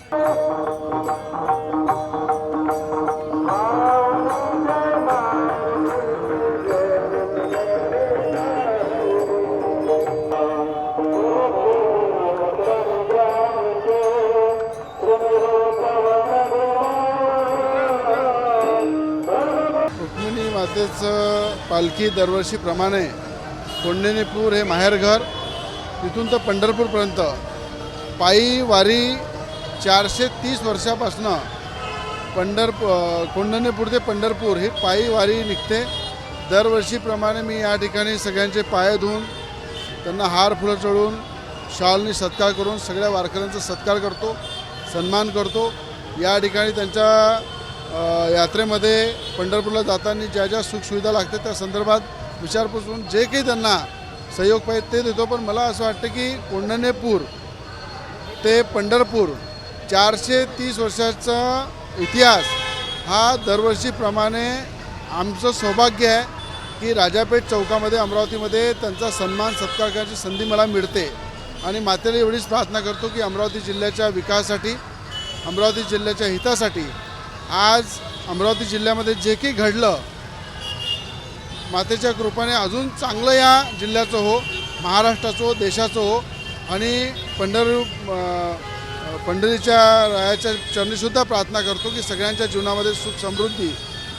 रुक्मिणी मातेचं पालखी दरवर्षीप्रमाणे कोंढेपूर हे माहेरघर, तिथून तर पंढरपूरपर्यंत पायी वारी 430 वर्षापासून कोंढेपूर ते पंढरपूर ही पायी वारी निघते। दरवर्षीप्रमाणे मी या ठिकाणी सगळ्यांचे पाय धुवून त्यांना हार फुलं चढवून शॉलनी सत्कार करून सगळ्या वारकऱ्यांचा सत्कार करतो, सन्मान करतो। या ठिकाणी त्यांच्या यात्रेमध्ये पंढरपूरला जाताना ज्या ज्या सुखसुविधा लागतात त्या संदर्भात विचारपूस जे काही त्यांना सहयोग पाहिजे ते देतो। पण मला असं वाटतं की कोंढेपूर ते पंढरपूर 430 वर्षाचा इतिहास हा दरवर्षीप्रमाणे आमचं सौभाग्य आहे की राजापेठ चौकामध्ये अमरावतीमध्ये त्यांचा सन्मान सत्कार करण्याची संधी मला मिळते। आणि मातेला एवढीच प्रार्थना करतो की अमरावती जिल्ह्याच्या विकासासाठी, अमरावती जिल्ह्याच्या हितासाठी आज अमरावती जिल्ह्यामध्ये जे काही घडलं मातेच्या कृपेने अजून चांगलं या जिल्ह्याचं हो, महाराष्ट्राचं हो, देशाचं हो। आणि पंढरीच्या रायाच्या चरणीसुद्धा प्रार्थना करतो की सगळ्यांच्या जीवनामध्ये सुख समृद्धी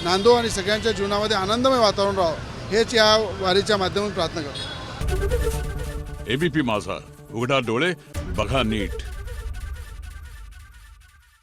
नांदो आणि सगळ्यांच्या जीवनामध्ये आनंदमय वातावरण राहो, हेच या वारीच्या माध्यमातून प्रार्थना करतो। एबीपी माझा, उघडा डोळे बघा नीट।